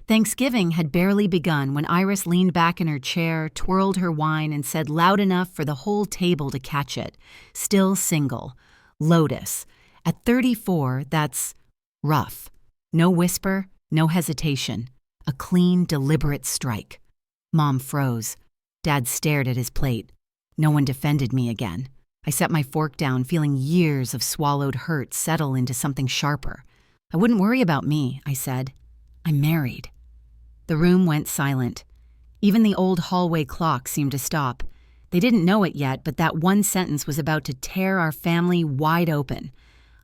Thanksgiving had barely begun when Iris leaned back in her chair, twirled her wine, and said loud enough for the whole table to catch it. Still single. Lotus. At 34, that's rough. No whisper, no hesitation. A clean, deliberate strike. Mom froze. Dad stared at his plate. No one defended me again. I set my fork down, feeling years of swallowed hurt settle into something sharper. I wouldn't worry about me, I said. I'm married. The room went silent. Even the old hallway clock seemed to stop. They didn't know it yet, but that one sentence was about to tear our family wide open.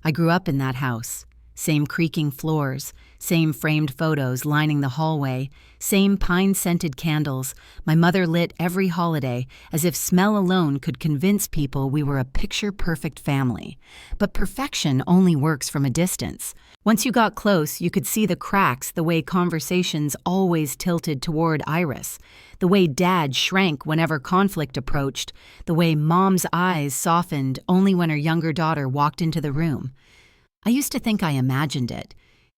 I grew up in that house. Same creaking floors, same framed photos lining the hallway, same pine-scented candles. My mother lit every holiday, as if smell alone could convince people we were a picture-perfect family. But perfection only works from a distance. Once you got close, you could see the cracks, the way conversations always tilted toward Iris, the way Dad shrank whenever conflict approached, the way Mom's eyes softened only when her younger daughter walked into the room. I used to think I imagined it.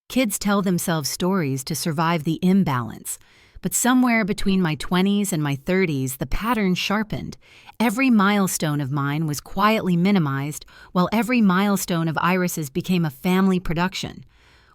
Kids tell themselves stories to survive the imbalance. But somewhere between my 20s and my 30s, the pattern sharpened. Every milestone of mine was quietly minimized, while every milestone of Iris's became a family production.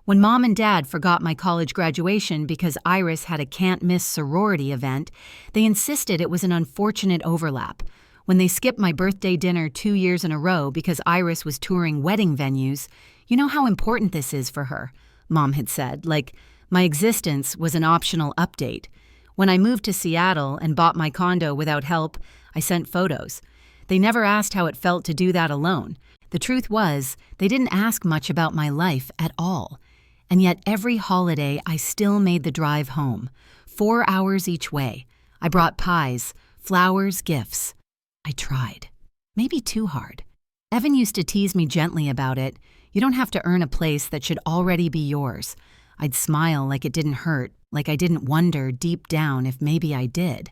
When Mom and Dad forgot my college graduation because Iris had a can't-miss sorority event, they insisted it was an unfortunate overlap. When they skipped my birthday dinner 2 years in a row because Iris was touring wedding venues, "You know how important this is for her," Mom had said, like my existence was an optional update. When I moved to Seattle and bought my condo without help, I sent photos. They never asked how it felt to do that alone. The truth was, they didn't ask much about my life at all. And yet every holiday I still made the drive home. 4 hours each way. I brought pies, flowers, gifts. I tried. Maybe too hard. Evan used to tease me gently about it. You don't have to earn a place that should already be yours. I'd smile like it didn't hurt, like I didn't wonder deep down if maybe I did.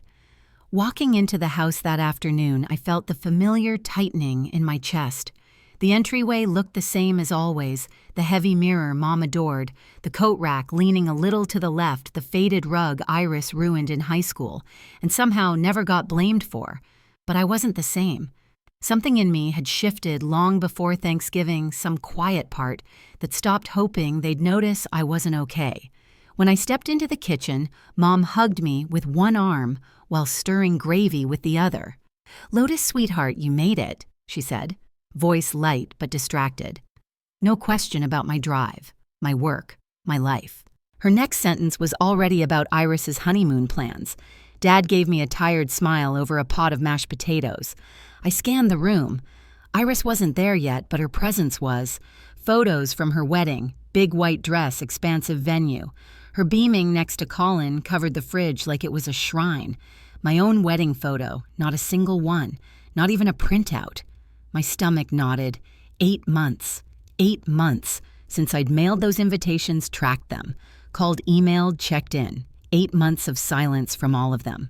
Walking into the house that afternoon, I felt the familiar tightening in my chest. The entryway looked the same as always, the heavy mirror Mom adored, the coat rack leaning a little to the left, the faded rug Iris ruined in high school, and somehow never got blamed for. But I wasn't the same. Something in me had shifted long before Thanksgiving, some quiet part that stopped hoping they'd notice I wasn't okay. When I stepped into the kitchen, Mom hugged me with one arm while stirring gravy with the other. "Lotus, sweetheart, you made it," she said, voice light but distracted. No question about my drive, my work, my life. Her next sentence was already about Iris's honeymoon plans. Dad gave me a tired smile over a pot of mashed potatoes. I scanned the room. Iris wasn't there yet, but her presence was. Photos from her wedding, big white dress, expansive venue. Her beaming next to Colin covered the fridge like it was a shrine. My own wedding photo, not a single one, not even a printout. My stomach knotted. 8 months. 8 months since I'd mailed those invitations, tracked them, called, emailed, checked in. 8 months of silence from all of them.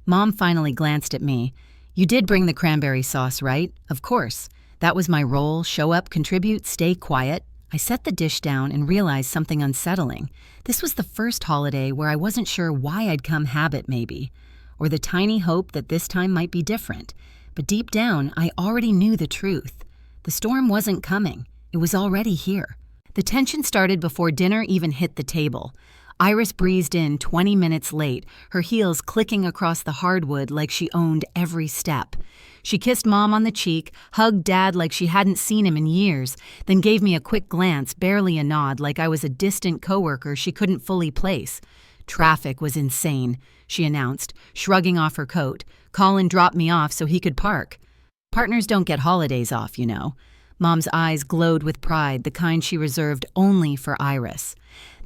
Mom finally glanced at me. "You did bring the cranberry sauce, right?" "Of course. That was my role, show up, contribute, stay quiet." I set the dish down and realized something unsettling. This was the first holiday where I wasn't sure why I'd come, habit maybe, or the tiny hope that this time might be different. But deep down, I already knew the truth. The storm wasn't coming. It was already here. The tension started before dinner even hit the table. Iris breezed in 20 minutes late, her heels clicking across the hardwood like she owned every step. She kissed Mom on the cheek, hugged Dad like she hadn't seen him in years, then gave me a quick glance, barely a nod, like I was a distant coworker she couldn't fully place. "Traffic was insane," she announced, shrugging off her coat. "Colin dropped me off so he could park. Partners don't get holidays off, you know." Mom's eyes glowed with pride, the kind she reserved only for Iris.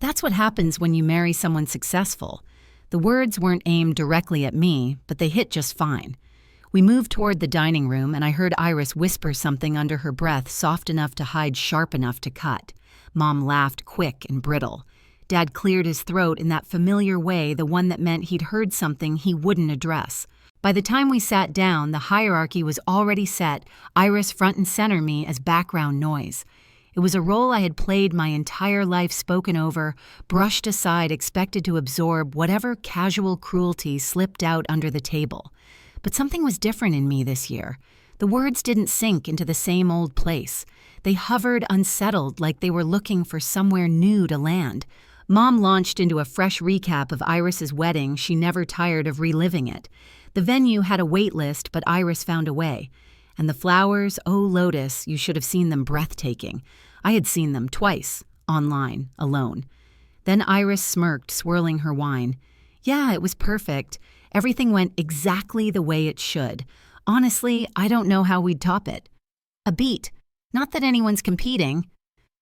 That's what happens when you marry someone successful. The words weren't aimed directly at me, but they hit just fine. We moved toward the dining room, and I heard Iris whisper something under her breath, soft enough to hide, sharp enough to cut. Mom laughed, quick and brittle. Dad cleared his throat in that familiar way, the one that meant he'd heard something he wouldn't address. By the time we sat down, the hierarchy was already set, Iris front and center me as background noise. It was a role I had played my entire life, spoken over, brushed aside, expected to absorb whatever casual cruelty slipped out under the table. But something was different in me this year. The words didn't sink into the same old place. They hovered unsettled, like they were looking for somewhere new to land. Mom launched into a fresh recap of Iris's wedding. She never tired of reliving it. The venue had a wait list, but Iris found a way. And the flowers, oh Lotus, you should have seen them, breathtaking. I had seen them twice, online, alone. Then Iris smirked, swirling her wine. Yeah, it was perfect. Everything went exactly the way it should. Honestly, I don't know how we'd top it. A beat. Not that anyone's competing.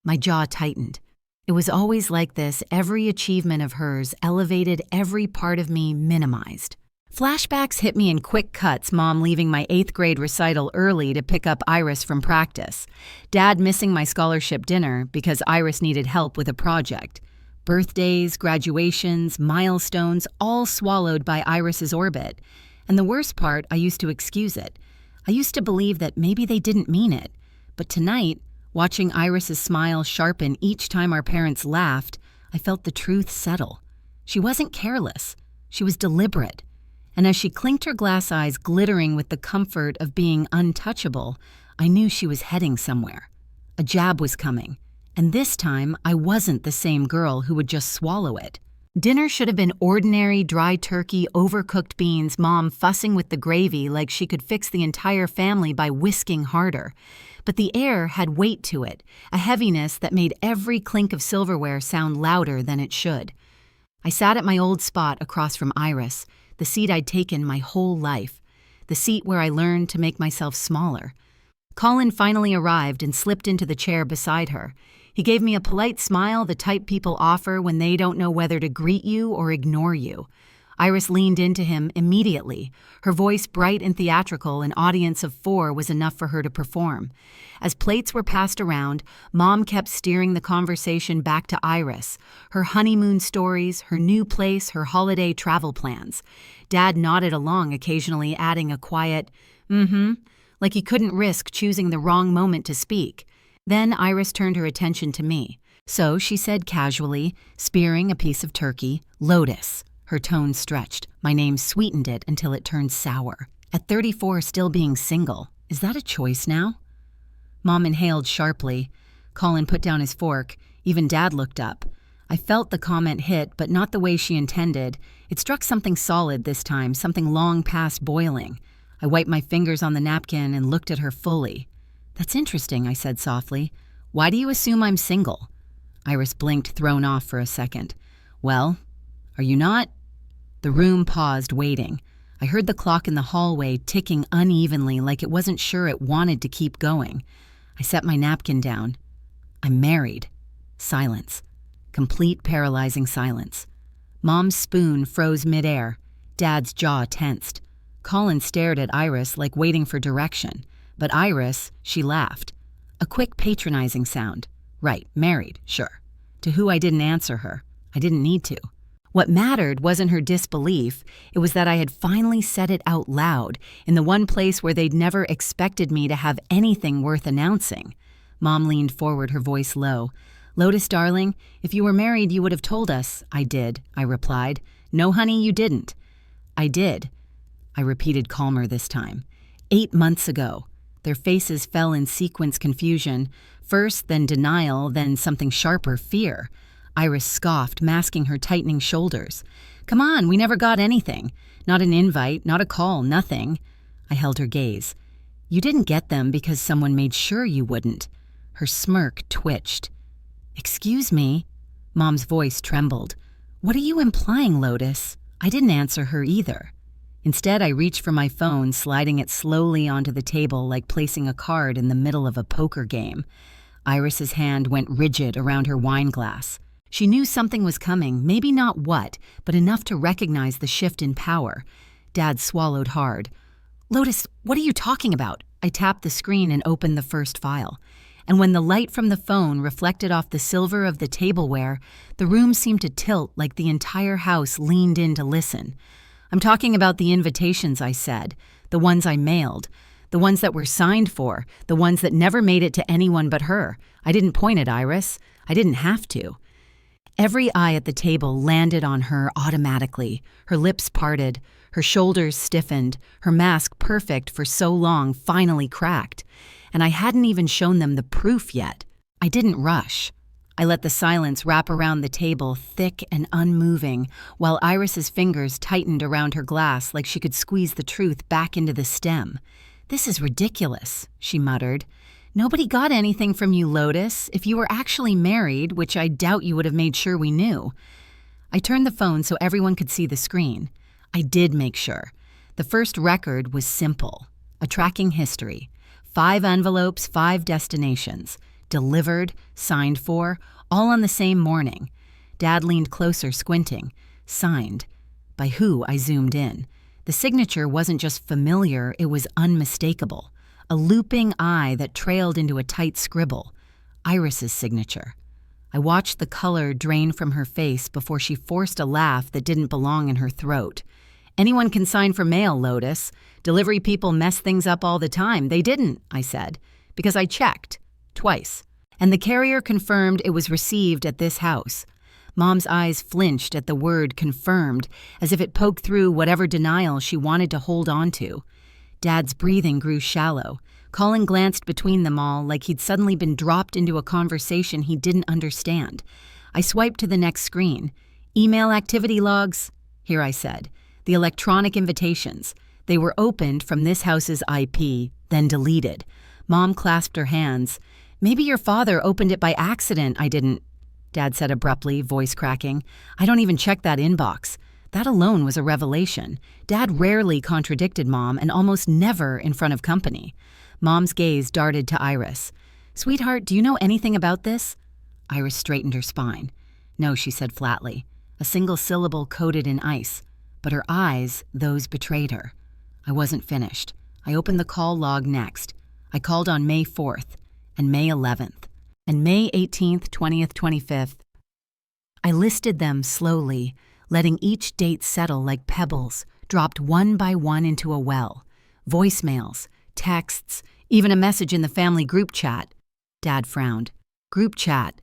My jaw tightened. It was always like this. Every achievement of hers elevated, every part of me minimized. Flashbacks hit me in quick cuts, Mom leaving my 8th grade recital early to pick up Iris from practice. Dad missing my scholarship dinner because Iris needed help with a project. Birthdays, graduations, milestones, all swallowed by Iris's orbit. And the worst part, I used to excuse it. I used to believe that maybe they didn't mean it. But tonight, watching Iris's smile sharpen each time our parents laughed, I felt the truth settle. She wasn't careless. She was deliberate. And as she clinked her glass eyes glittering with the comfort of being untouchable, I knew she was heading somewhere. A jab was coming. And this time, I wasn't the same girl who would just swallow it. Dinner should have been ordinary, dry turkey, overcooked beans, Mom fussing with the gravy like she could fix the entire family by whisking harder. But the air had weight to it, a heaviness that made every clink of silverware sound louder than it should. I sat at my old spot across from Iris, the seat I'd taken my whole life, the seat where I learned to make myself smaller. Colin finally arrived and slipped into the chair beside her. He gave me a polite smile, the type people offer when they don't know whether to greet you or ignore you. Iris leaned into him immediately. Her voice bright and theatrical, an audience of 4 was enough for her to perform. As plates were passed around, Mom kept steering the conversation back to Iris, her honeymoon stories, her new place, her holiday travel plans. Dad nodded along, occasionally adding a quiet, like he couldn't risk choosing the wrong moment to speak. Then Iris turned her attention to me. So she said casually, spearing a piece of turkey, Lotus. Her tone stretched. My name sweetened it until it turned sour. At 34, still being single. Is that a choice now? Mom inhaled sharply. Colin put down his fork. Even Dad looked up. I felt the comment hit, but not the way she intended. It struck something solid this time, something long past boiling. I wiped my fingers on the napkin and looked at her fully. That's interesting, I said softly. Why do you assume I'm single? Iris blinked, thrown off for a second. Well, are you not? The room paused, waiting. I heard the clock in the hallway ticking unevenly, like it wasn't sure it wanted to keep going. I set my napkin down. I'm married. Silence. Complete paralyzing silence. Mom's spoon froze midair. Dad's jaw tensed. Colin stared at Iris like waiting for direction. But Iris, she laughed. A quick patronizing sound. Right, married, sure. To who I didn't answer her. I didn't need to. What mattered wasn't her disbelief, it was that I had finally said it out loud, in the one place where they'd never expected me to have anything worth announcing. Mom leaned forward, her voice low. Lotus, darling, if you were married, you would have told us. I did, I replied. No, honey, you didn't. I did. I repeated, calmer this time. 8 months ago. Their faces fell in sequence, confusion. First, then denial, then something sharper, fear. Iris scoffed, masking her tightening shoulders. Come on, we never got anything. Not an invite, not a call, nothing. I held her gaze. You didn't get them because someone made sure you wouldn't. Her smirk twitched. Excuse me? Mom's voice trembled. What are you implying, Lotus? I didn't answer her either. Instead, I reached for my phone, sliding it slowly onto the table like placing a card in the middle of a poker game. Iris's hand went rigid around her wine glass. She knew something was coming, maybe not what, but enough to recognize the shift in power. Dad swallowed hard. Lotus, what are you talking about? I tapped the screen and opened the first file. And when the light from the phone reflected off the silver of the tableware, the room seemed to tilt like the entire house leaned in to listen. I'm talking about the invitations, I said, the ones I mailed. The ones that were signed for, the ones that never made it to anyone but her. I didn't point at Iris. I didn't have to. Every eye at the table landed on her automatically. Her lips parted, her shoulders stiffened, her mask perfect for so long finally cracked. And I hadn't even shown them the proof yet. I didn't rush. I let the silence wrap around the table, thick and unmoving, while Iris's fingers tightened around her glass like she could squeeze the truth back into the stem. "This is ridiculous," she muttered. "Nobody got anything from you, Lotus. If you were actually married, which I doubt you would have made sure we knew." I turned the phone so everyone could see the screen. I did make sure. The first record was simple. A tracking history. 5 envelopes, 5 destinations. Delivered, signed for, all on the same morning. Dad leaned closer, squinting. Signed. By who? I zoomed in. The signature wasn't just familiar, it was unmistakable. A looping eye that trailed into a tight scribble. Iris's signature. I watched the color drain from her face before she forced a laugh that didn't belong in her throat. "Anyone can sign for mail, Lotus. Delivery people mess things up all the time." "They didn't," I said, "because I checked. Twice. And the carrier confirmed it was received at this house." Mom's eyes flinched at the word confirmed, as if it poked through whatever denial she wanted to hold on to. Dad's breathing grew shallow. Colin glanced between them all like he'd suddenly been dropped into a conversation he didn't understand. I swiped to the next screen. "Email activity logs." "Here," I said. "The electronic invitations. They were opened from this house's IP, then deleted." Mom clasped her hands. "Maybe your father opened it by accident." "I didn't," Dad said abruptly, voice cracking. "I don't even check that inbox." That alone was a revelation. Dad rarely contradicted Mom and almost never in front of company. Mom's gaze darted to Iris. "Sweetheart, do you know anything about this?" Iris straightened her spine. "No," she said flatly. A single syllable coated in ice. But her eyes, those betrayed her. I wasn't finished. I opened the call log next. I called on May 4th, and May 11th, and May 18th, 20th, 25th. I listed them slowly, letting each date settle like pebbles, dropped one by one into a well. Voicemails, texts, even a message in the family group chat. Dad frowned. "Group chat."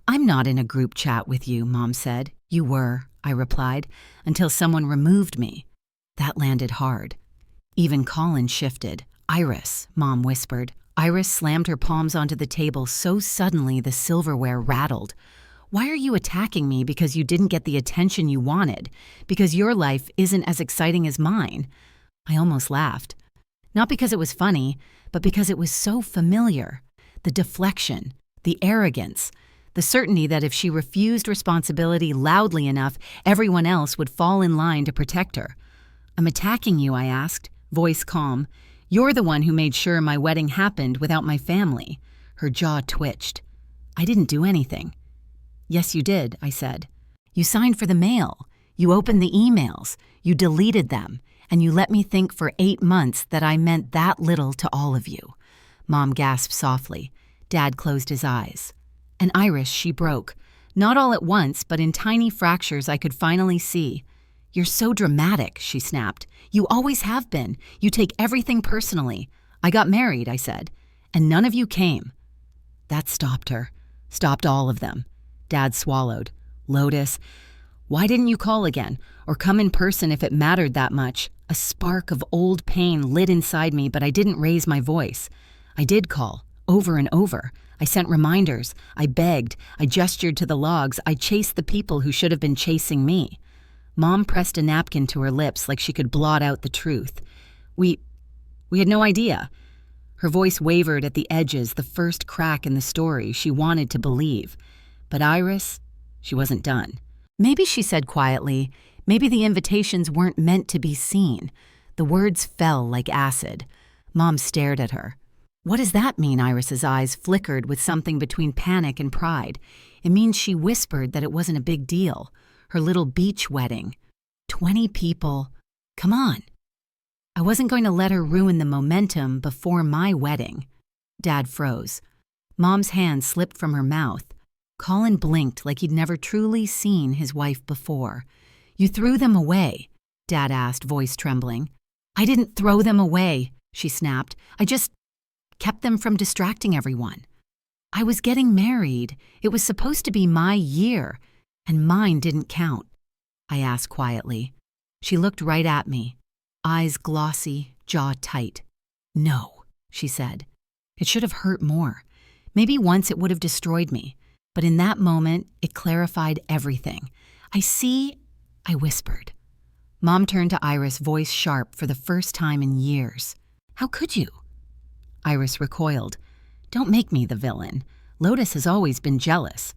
"I'm not in a group chat with you," Mom said. "You were," I replied, "until someone removed me." That landed hard. Even Colin shifted. "Iris," Mom whispered. Iris slammed her palms onto the table so suddenly the silverware rattled. "Why are you attacking me because you didn't get the attention you wanted? Because your life isn't as exciting as mine?" I almost laughed. Not because it was funny, but because it was so familiar. The deflection, the arrogance, the certainty that if she refused responsibility loudly enough, everyone else would fall in line to protect her. "I'm attacking you," I asked, voice calm. "You're the one who made sure my wedding happened without my family." Her jaw twitched. "I didn't do anything." "Yes, you did," I said. "You signed for the mail. You opened the emails. You deleted them. And you let me think for 8 months that I meant that little to all of you." Mom gasped softly. Dad closed his eyes. And Iris, she broke. Not all at once, but in tiny fractures I could finally see. "You're so dramatic," she snapped. "You always have been. You take everything personally." "I got married," I said, "and none of you came." That stopped her. Stopped all of them. Dad swallowed. "Lotus, why didn't you call again? Or come in person if it mattered that much?" A spark of old pain lit inside me, but I didn't raise my voice. "I did call, over and over. I sent reminders. I begged. I gestured to the logs. I chased the people who should have been chasing me." Mom pressed a napkin to her lips like she could blot out the truth. We had no idea." Her voice wavered at the edges, the first crack in the story she wanted to believe. But Iris, she wasn't done. "Maybe," she said quietly, "maybe the invitations weren't meant to be seen." The words fell like acid. Mom stared at her. "What does that mean?" Iris's eyes flickered with something between panic and pride. "It means she whispered that it wasn't a big deal. Her little beach wedding. 20 people. Come on." I wasn't going to let her ruin the momentum before my wedding. Dad froze. Mom's hand slipped from her mouth. Colin blinked like he'd never truly seen his wife before. "You threw them away?" Dad asked, voice trembling. "I didn't throw them away," she snapped. I just kept them from distracting everyone. I was getting married. It was supposed to be my year, and mine didn't count. I asked quietly. She looked right at me, eyes glossy, jaw tight. No, she said. It should have hurt more. Maybe once it would have destroyed me, but in that moment, it clarified everything. I see, I whispered. Mom turned to Iris, voice sharp for the first time in years. How could you? Iris recoiled. Don't make me the villain. Lotus has always been jealous.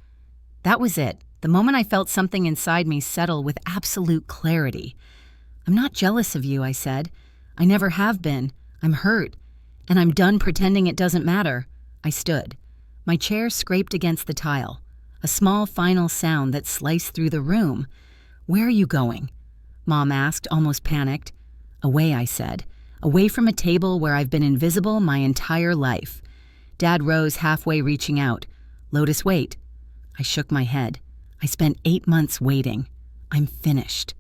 That was it. The moment I felt something inside me settle with absolute clarity. I'm not jealous of you, I said. I never have been. I'm hurt. And I'm done pretending it doesn't matter. I stood. My chair scraped against the tile. A small final sound that sliced through the room. Where are you going? Mom asked, almost panicked. Away, I said. Away from a table where I've been invisible my entire life. Dad rose halfway, reaching out. Lotus, wait. I shook my head. I spent 8 months waiting. I'm finished.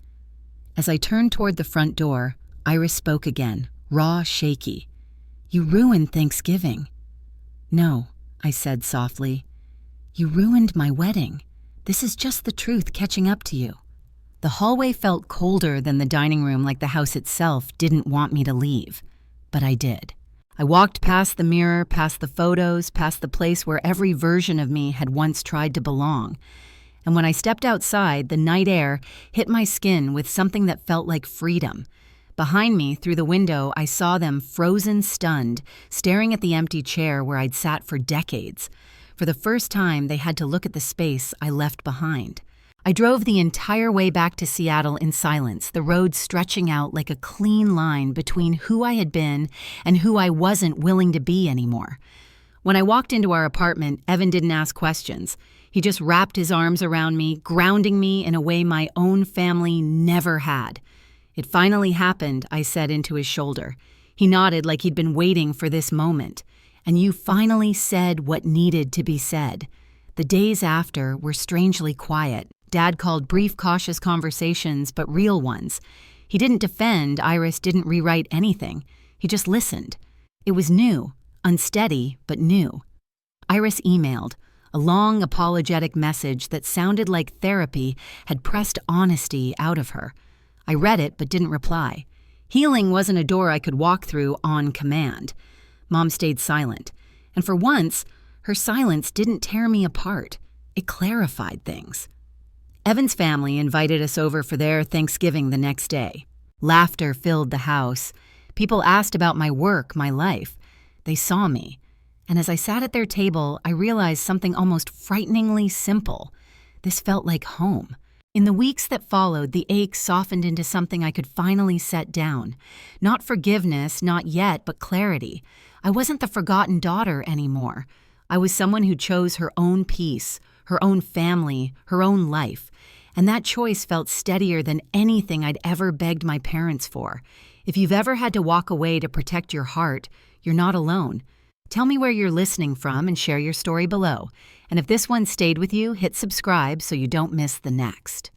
As I turned toward the front door, Iris spoke again, raw, shaky. You ruined Thanksgiving. No, I said softly. You ruined my wedding. This is just the truth catching up to you. The hallway felt colder than the dining room, like the house itself didn't want me to leave. But I did. I walked past the mirror, past the photos, past the place where every version of me had once tried to belong. And when I stepped outside, the night air hit my skin with something that felt like freedom. Behind me, through the window, I saw them frozen, stunned, staring at the empty chair where I'd sat for decades. For the first time, they had to look at the space I left behind. I drove the entire way back to Seattle in silence, the road stretching out like a clean line between who I had been and who I wasn't willing to be anymore. When I walked into our apartment, Evan didn't ask questions. He just wrapped his arms around me, grounding me in a way my own family never had. It finally happened, I said into his shoulder. He nodded like he'd been waiting for this moment. And you finally said what needed to be said. The days after were strangely quiet. Dad called brief, cautious conversations, but real ones. He didn't defend, Iris didn't rewrite anything. He just listened. It was new, unsteady, but new. Iris emailed, a long, apologetic message that sounded like therapy had pressed honesty out of her. I read it, but didn't reply. Healing wasn't a door I could walk through on command. Mom stayed silent, and for once, her silence didn't tear me apart. It clarified things. Evan's family invited us over for their Thanksgiving the next day. Laughter filled the house. People asked about my work, my life. They saw me. And as I sat at their table, I realized something almost frighteningly simple. This felt like home. In the weeks that followed, the ache softened into something I could finally set down. Not forgiveness, not yet, but clarity. I wasn't the forgotten daughter anymore. I was someone who chose her own peace, her own family, her own life. And that choice felt steadier than anything I'd ever begged my parents for. If you've ever had to walk away to protect your heart, you're not alone. Tell me where you're listening from and share your story below. And if this one stayed with you, hit subscribe so you don't miss the next.